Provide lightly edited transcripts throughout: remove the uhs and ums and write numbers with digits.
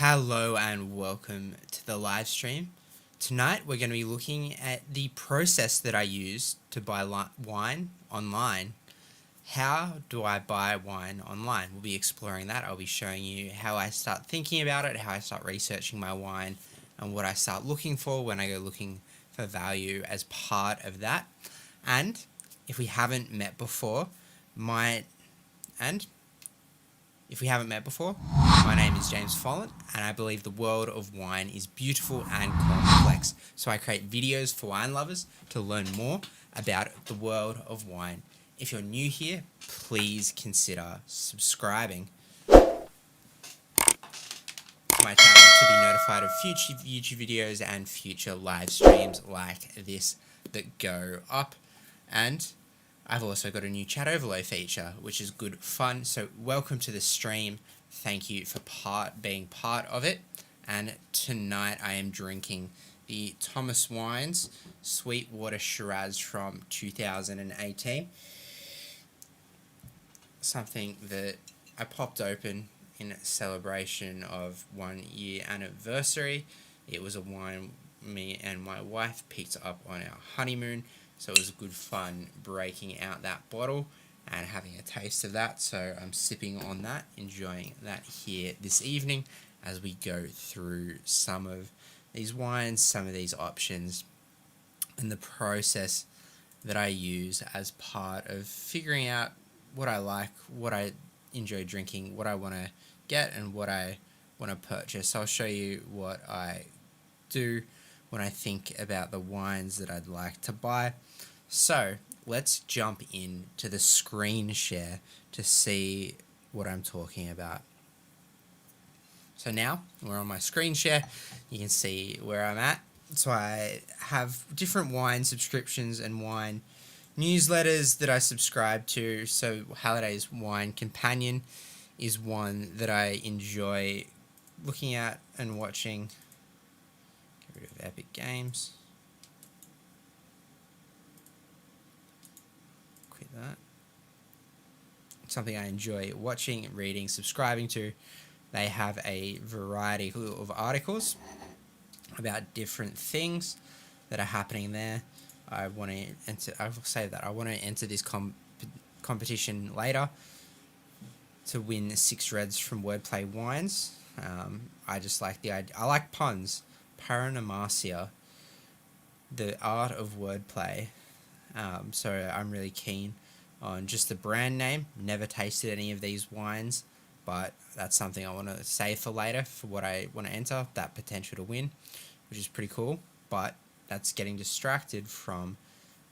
Hello and welcome to the live stream. Tonight we're going to be looking at the process that I use to buy wine online. How do I buy wine online? We'll be exploring that. I'll be showing you how I start thinking about it, how I start researching my wine, and what I start looking for when I go looking for value as part of that. And if we haven't met before, my name is James Folland, and I believe the world of wine is beautiful and complex. So I create videos for wine lovers to learn more about the world of wine. If you're new here, please consider subscribing to my channel to be notified of future YouTube videos and future live streams like this that go up. And I've also got a new chat overlay feature, which is good fun. So welcome to the stream. Thank you for being part of it. And tonight I am drinking the Thomas Wines Sweetwater Shiraz from 2018. Something that I popped open in celebration of 1 year anniversary. It was a wine me and my wife picked up on our honeymoon. So it was good fun breaking out that bottle and having a taste of that. So I'm sipping on that, enjoying that here this evening as we go through some of these wines, some of these options, and the process that I use as part of figuring out what I like, what I enjoy drinking, what I want to get, and what I want to purchase. So I'll show you what I do when I think about the wines that I'd like to buy. So let's jump into the screen share to see what I'm talking about. So now we're on my screen share. You can see where I'm at. So I have different wine subscriptions and wine newsletters that I subscribe to. So Halliday's Wine Companion is one that I enjoy looking at and watching. Get rid of Epic Games. Quit that. Something I enjoy watching, reading, subscribing to. They have a variety of articles about different things that are happening there. I will say that I want to enter this competition later to win 6 reds from Wordplay Wines. I just like the idea. I like puns. Paranomasia, the art of wordplay. So I'm really keen on just the brand name. Never tasted any of these wines, but that's something I want to save for later for what I want to enter, that potential to win, which is pretty cool. But that's getting distracted from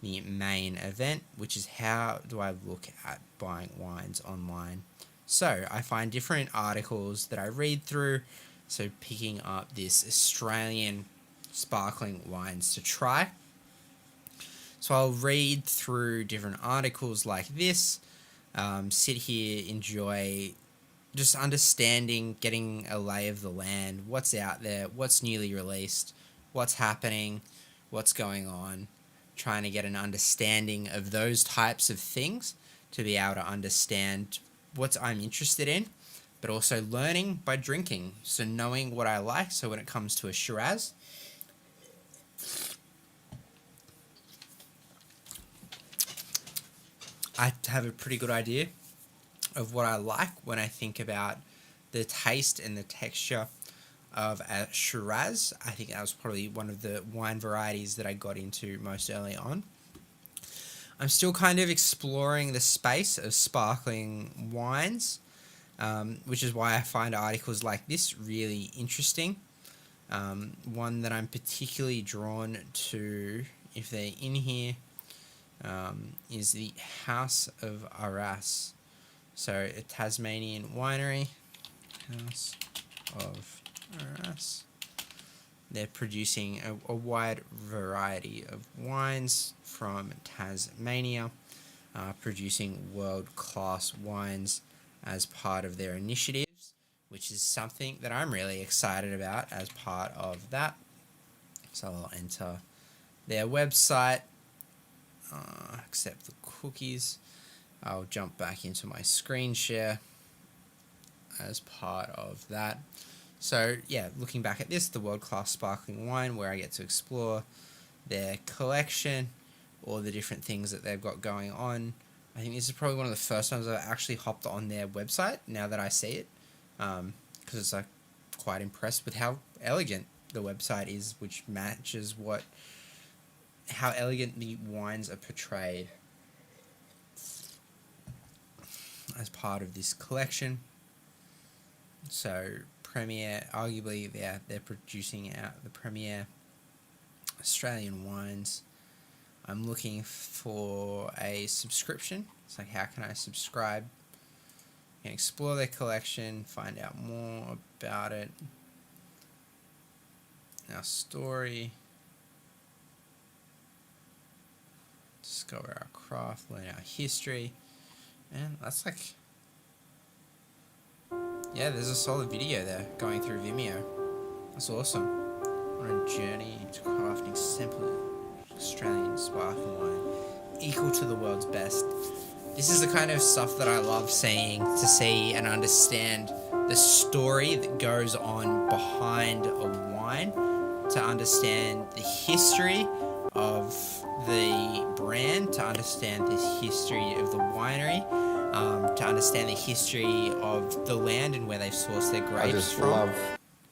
the main event, which is how do I look at buying wines online. So I find different articles that I read through. So picking up this Australian sparkling wines to try. So I'll read through different articles like this, sit here, enjoy just understanding, getting a lay of the land, what's out there, what's newly released, what's happening, what's going on, trying to get an understanding of those types of things to be able to understand what I'm interested in, but also learning by drinking. So knowing what I like. So when it comes to a Shiraz, I have a pretty good idea of what I like when I think about the taste and the texture of a Shiraz. I think that was probably one of the wine varieties that I got into most early on. I'm still kind of exploring the space of sparkling wines, which is why I find articles like this really interesting. One that I'm particularly drawn to, if they're in here, is the House of Arras. So a Tasmanian winery, House of Arras. They're producing a wide variety of wines from Tasmania, producing world-class wines as part of their initiatives, which is something that I'm really excited about as part of that. So I'll enter their website, accept the cookies. I'll jump back into my screen share as part of that. So yeah, looking back at this, the World Class Sparkling Wine, where I get to explore their collection, all the different things that they've got going on. I think this is probably one of the first times I've actually hopped on their website now that I see it, because it's like quite impressed with how elegant the website is, which matches how elegant the wines are portrayed as part of this collection. So Premier, arguably they're producing out the premier Australian wines. I'm looking for a subscription. It's like, how can I subscribe? You can explore their collection, find out more about it. Our story. Discover our craft, learn our history. And that's like... Yeah, there's a solid video there going through Vimeo. That's awesome. On a journey into crafting simple Australian sparkling wine, equal to the world's best. This is the kind of stuff that I love seeing, to see and understand the story that goes on behind a wine, to understand the history of the brand, to understand the history of the winery, to understand the history of the land and where they've sourced their grapes from,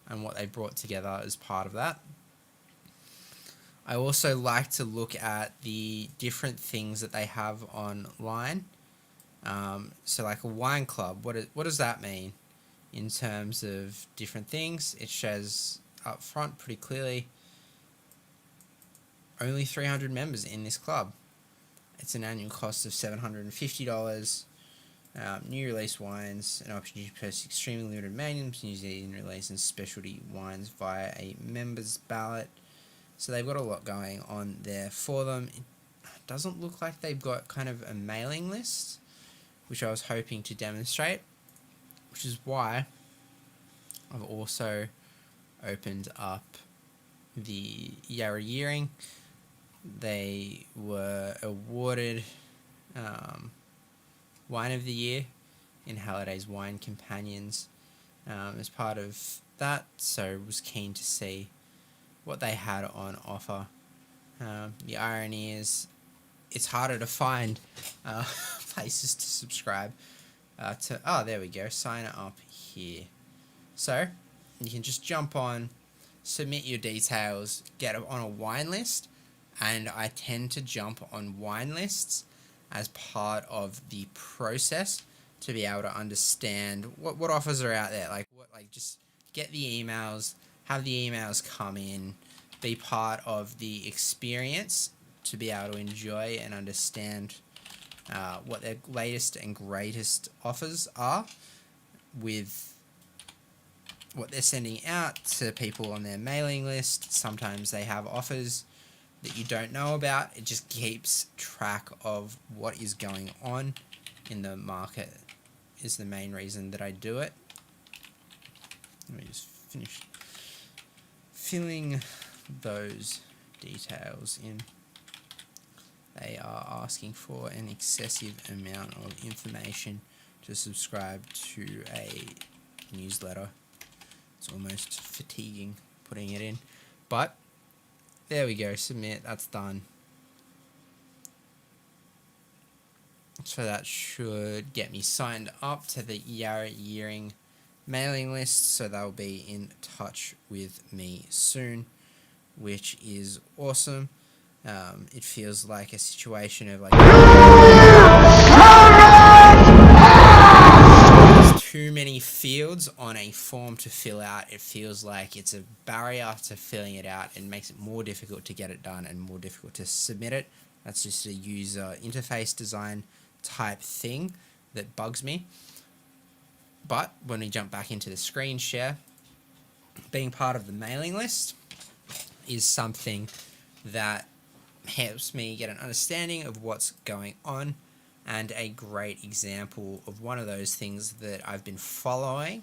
and what they brought together as part of that. I also like to look at the different things that they have online. So like a wine club, what does that mean in terms of different things? It shows up front pretty clearly only 300 members in this club. It's an annual cost of $750. New release wines, an opportunity to purchase extremely limited magnums, New Zealand release, and specialty wines via a members ballot. So they've got a lot going on there for them. It doesn't look like they've got kind of a mailing list, which I was hoping to demonstrate, which is why I've also opened up the Yarra Yearing. They were awarded Wine of the Year in Halliday's Wine Companions as part of that, so was keen to see what they had on offer. The irony is it's harder to find places to subscribe to. Oh, there we go. Sign up here. So you can just jump on, submit your details, get on a wine list, and I tend to jump on wine lists as part of the process to be able to understand what offers are out there. Just get the emails, have the emails come in, be part of the experience to be able to enjoy and understand what their latest and greatest offers are, with what they're sending out to people on their mailing list. Sometimes they have offers that you don't know about. It just keeps track of what is going on in the market, is the main reason that I do it. Let me just finish filling those details in. They are asking for an excessive amount of information to subscribe to a newsletter. It's almost fatiguing putting it in, but there we go, submit, that's done. So that should get me signed up to the Yarra Yearing mailing list, so they'll be in touch with me soon, which is awesome. It feels like a situation of like there's too many fields on a form to fill out. It feels like it's a barrier to filling it out and makes it more difficult to get it done and more difficult to submit it. That's just a user interface design type thing that bugs me. But when we jump back into the screen share, being part of the mailing list is something that helps me get an understanding of what's going on, and a great example of one of those things that I've been following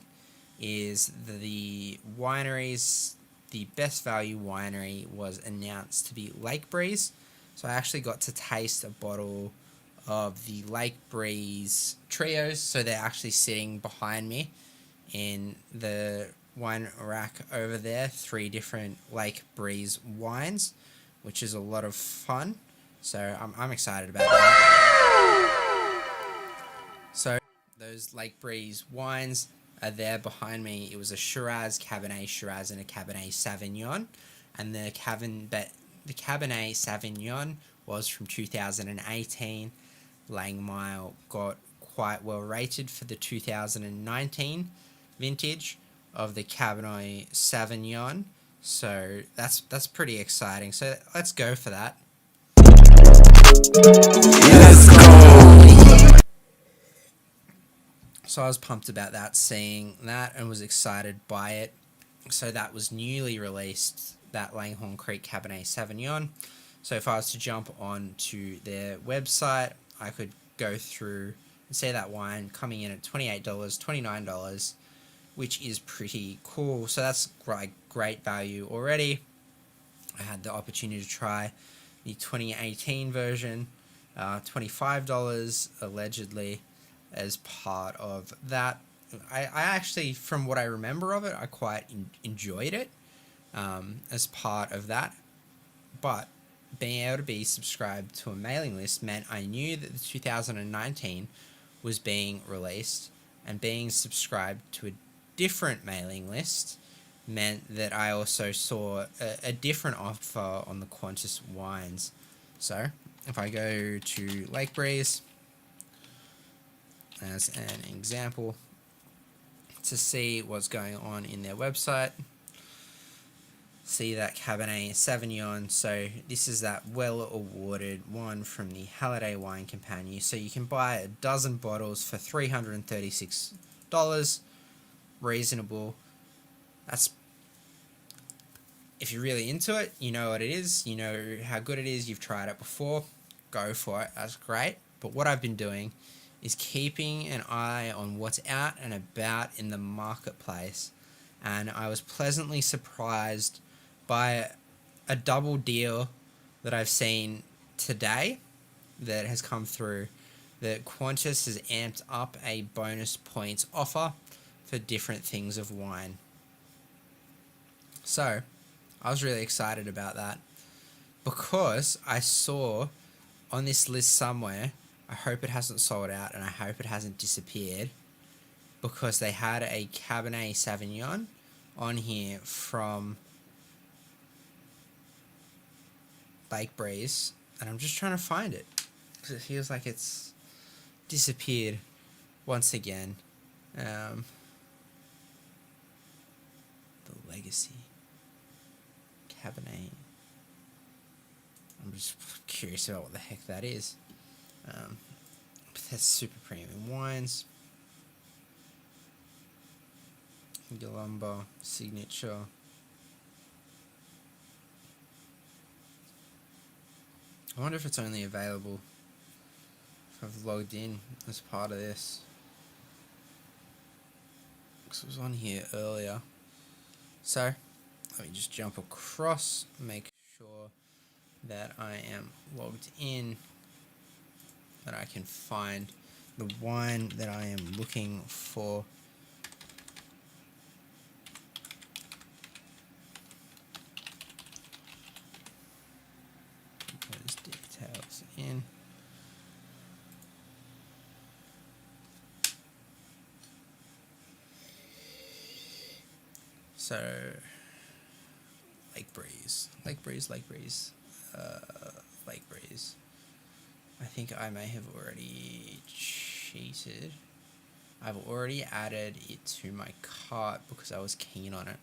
is the wineries. The best value winery was announced to be Lake Breeze, so I actually got to taste a bottle of the Lake Breeze Trios, so they're actually sitting behind me in the wine rack over there, 3 different Lake Breeze wines, which is a lot of fun. So I'm excited about that. So those Lake Breeze wines are there behind me. It was a Shiraz, Cabernet Shiraz, and a Cabernet Sauvignon. And the Cabernet Sauvignon was from 2018. Langmile got quite well rated for the 2019 vintage of the Cabernet Sauvignon. So that's pretty exciting. So let's go for that. Let's go! So I was pumped about that, seeing that, and was excited by it. So that was newly released, that Langhorne Creek Cabernet Sauvignon. So if I was to jump on to their website, I could go through and see that wine coming in at $28, $29, which is pretty cool. So that's great value already. I had the opportunity to try the 2018 version, $25 allegedly, as part of that. I actually, from what I remember of it, I quite enjoyed it as part of that. But being able to be subscribed to a mailing list meant I knew that the 2019 was being released, and being subscribed to a different mailing list meant that I also saw a different offer on the Qantas wines. So if I go to Lake Breeze as an example to see what's going on in their website, see that Cabernet Sauvignon. So this is that well-awarded one from the Halliday Wine Companion. So you can buy a dozen bottles for $336. Reasonable. That's, if you're really into it, you know what it is, you know how good it is, you've tried it before, go for it, that's great. But what I've been doing is keeping an eye on what's out and about in the marketplace, and I was pleasantly surprised by a double deal that I've seen today that has come through, that Qantas has amped up a bonus points offer for different things of wine. So I was really excited about that, because I saw on this list somewhere, I hope it hasn't sold out and I hope it hasn't disappeared, because they had a Cabernet Sauvignon on here from Lake Breeze, and I'm just trying to find it because it feels like it's disappeared once again. The Legacy Cabernet. I'm just curious about what the heck that is. But that's super premium wines. Galumba Signature. I wonder if it's only available if I've logged in as part of this, because it was on here earlier. So let me just jump across, make sure that I am logged in, that I can find the wine that I am looking for. Put those details in. So Lake Breeze. I think I may have already cheated. I've already added it to my cart because I was keen on it,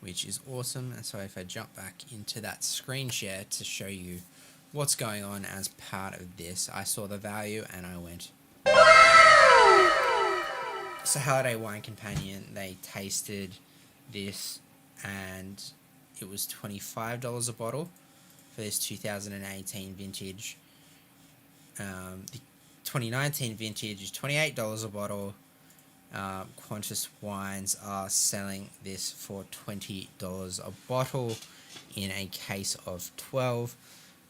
which is awesome. And so if I jump back into that screen share to show you what's going on as part of this, I saw the value and I went. So Halliday Wine Companion, they tasted this and it was $25 a bottle for this 2018 vintage. The 2019 vintage is $28 a bottle. Qantas Wines are selling this for $20 a bottle in a case of 12.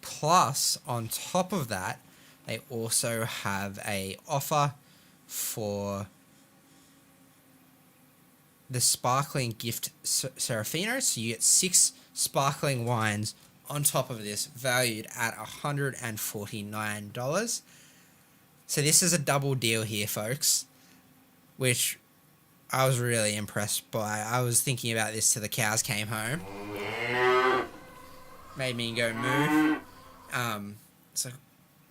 Plus, on top of that, they also have a offer for the sparkling gift Serafino. So you get 6 sparkling wines on top of this, valued at $149. So this is a double deal here, folks, which I was really impressed by. I was thinking about this till the cows came home. Made me go moo. So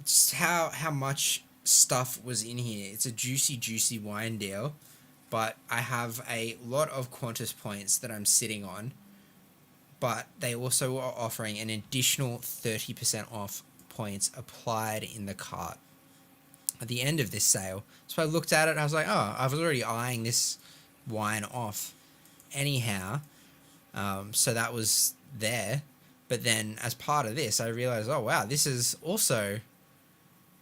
just how much stuff was in here. It's a juicy wine deal, but I have a lot of Qantas points that I'm sitting on, but they also are offering an additional 30% off points applied in the cart at the end of this sale. So I looked at it and I was like, oh, I was already eyeing this wine off anyhow. So that was there. But then as part of this, I realized, oh wow, this is also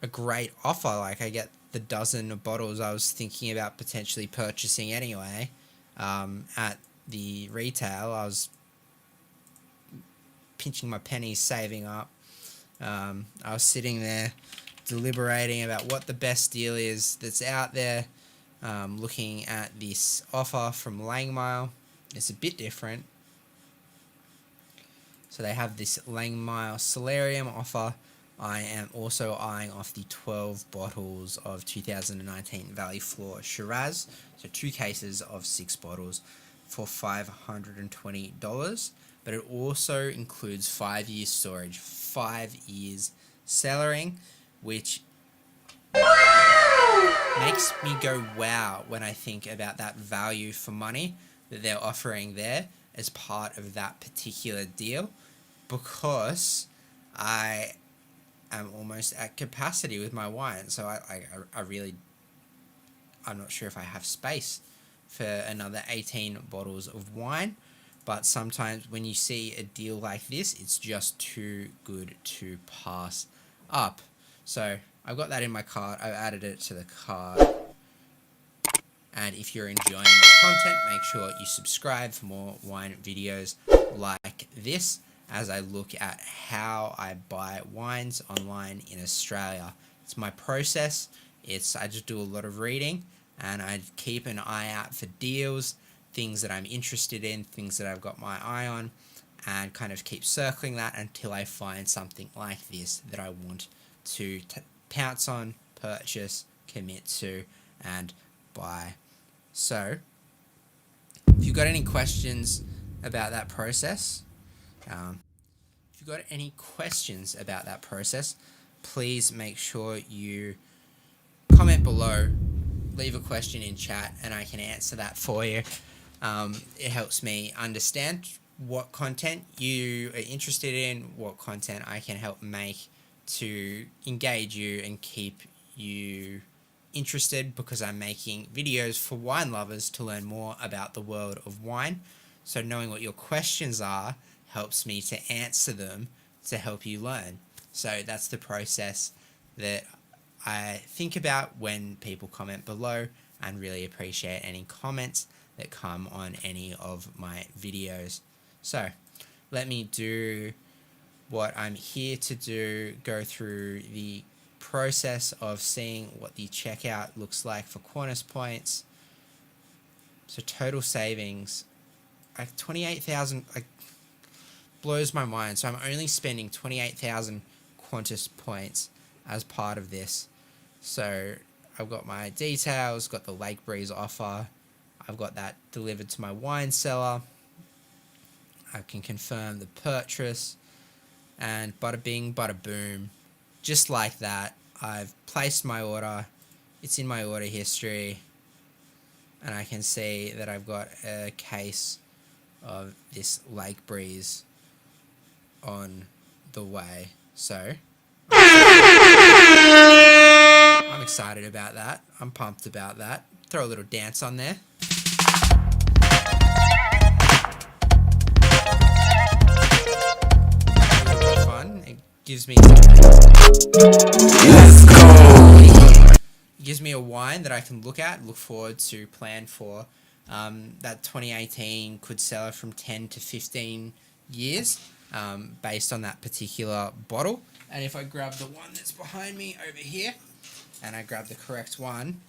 a great offer. Like, I get the dozen of bottles I was thinking about potentially purchasing anyway. At the retail, I was pinching my pennies, saving up. I was sitting there deliberating about what the best deal is that's out there. Looking at this offer from Langmile. It's a bit different. So they have this Langmile Solarium offer. I am also eyeing off the 12 bottles of 2019 Valley Floor Shiraz. So 2 cases of 6 bottles for $520. But it also includes 5 years storage, 5 years cellaring, which makes me go wow when I think about that value for money that they're offering there as part of that particular deal, because I am almost at capacity with my wine. So I'm not sure if I have space for another 18 bottles of wine, but sometimes when you see a deal like this, it's just too good to pass up. So I've got that in my cart. I've added it to the cart. And if you're enjoying this content, make sure you subscribe for more wine videos like this, as I look at how I buy wines online in Australia. It's my process. I just do a lot of reading, and I keep an eye out for deals, things that I'm interested in, things that I've got my eye on, and kind of keep circling that until I find something like this that I want to pounce on, purchase, commit to, and buy. So, if you've got any questions about that process, please make sure you comment below, leave a question in chat, and I can answer that for you. It helps me understand what content you are interested in, what content I can help make to engage you and keep you interested, because I'm making videos for wine lovers to learn more about the world of wine. So knowing what your questions are helps me to answer them to help you learn. So that's the process that I think about when people comment below, and really appreciate any comments that come on any of my videos. So let me do what I'm here to do, go through the process of seeing what the checkout looks like for Qantas points. So total savings, like 28,000, like, blows my mind. So I'm only spending 28,000 Qantas points as part of this. So I've got my details, got the Lake Breeze offer, I've got that delivered to my wine cellar. I can confirm the purchase, and bada bing, bada boom. Just like that, I've placed my order. It's in my order history, and I can see that I've got a case of this Lake Breeze on the way. So I'm excited about that. I'm pumped about that. Throw a little dance on there. Fun. It gives me a wine that I can look forward to, plan for. That 2018 could sell from 10 to 15 years based on that particular bottle. And if I grab the one that's behind me over here, and I grab the correct one,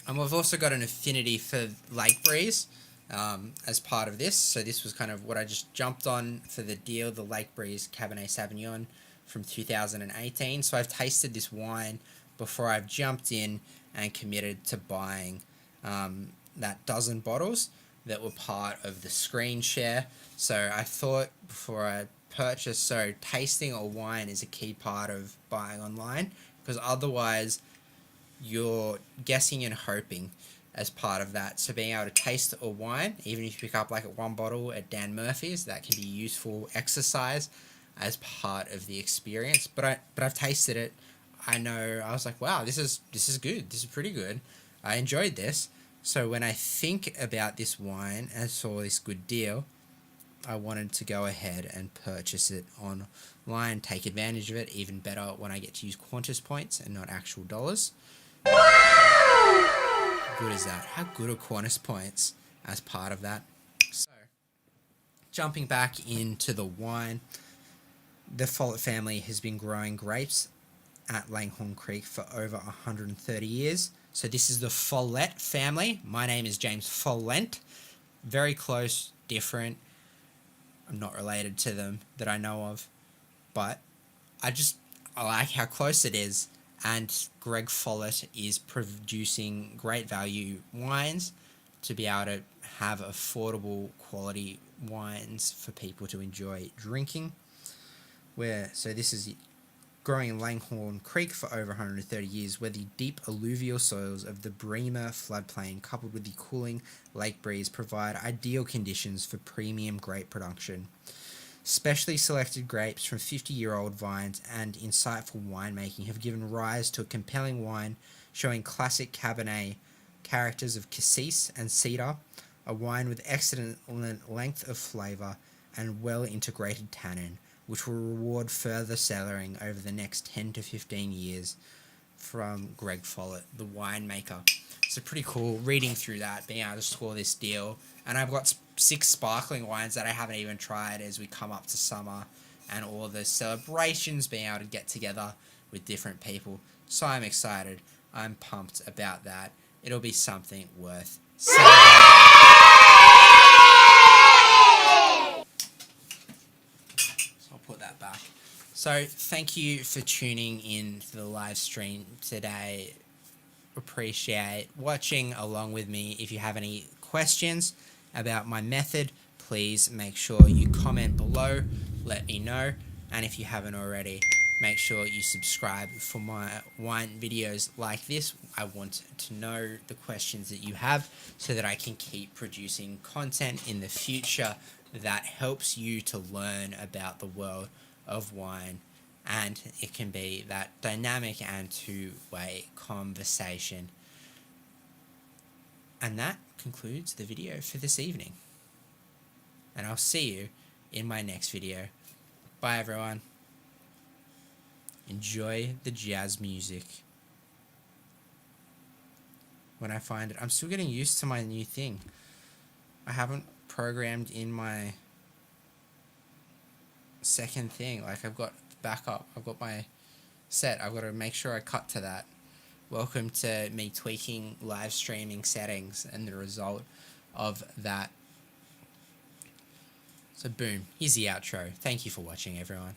And we've also got an affinity for Lake Breeze as part of this. So this was kind of what I just jumped on for the deal, the Lake Breeze Cabernet Sauvignon from 2018. So I've tasted this wine before I've jumped in and committed to buying that dozen bottles that were part of the screen share. So I thought before I purchased, so tasting a wine is a key part of buying online, because otherwise you're guessing and hoping as part of that. So being able to taste a wine, even if you pick up like one bottle at Dan Murphy's, that can be useful exercise as part of the experience. But I've tasted it. I know I was like, wow, this is good. This is pretty good. I enjoyed this. So when I think about this wine and saw this good deal, I wanted to go ahead and purchase it online, take advantage of it. Even better when I get to use Qantas points and not actual dollars. How good is that? How good are Qantas points as part of that? So, jumping back into the wine, the Follett family has been growing grapes at Langhorne Creek for over 130 years. So this is the Follett family. My name is James Follent. Very close, different. I'm not related to them that I know of, but I like how close it is. And Greg Follett is producing great value wines to be able to have affordable quality wines for people to enjoy drinking. So this is growing in Langhorne Creek for over 130 years, where the deep alluvial soils of the Bremer floodplain coupled with the cooling lake breeze provide ideal conditions for premium grape production. Specially selected grapes from 50-year-old vines and insightful winemaking have given rise to a compelling wine showing classic Cabernet characters of cassis and cedar, a wine with excellent length of flavour and well-integrated tannin, which will reward further cellaring over the next 10 to 15 years from Greg Follett, the winemaker. So pretty cool reading through that, being able to score this deal. And I've got 6 sparkling wines that I haven't even tried as we come up to summer and all the celebrations, being able to get together with different people. So I'm excited. I'm pumped about that. It'll be something worth celebrating. So I'll put that back. So thank you for tuning in to the live stream today. Appreciate watching along with me. If you have any questions about my method, please make sure you comment below, let me know. And if you haven't already, make sure you subscribe for my wine videos like this. I want to know the questions that you have so that I can keep producing content in the future that helps you to learn about the world of wine. And it can be that dynamic and two-way conversation. And that concludes the video for this evening. And I'll see you in my next video. Bye, everyone. Enjoy the jazz music. When I find it, I'm still getting used to my new thing. I haven't programmed in my second thing. Like, I've got backup. I've got my set. I've got to make sure I cut to that. Welcome to me tweaking live streaming settings and the result of that. So boom, here's the outro. Thank you for watching, everyone.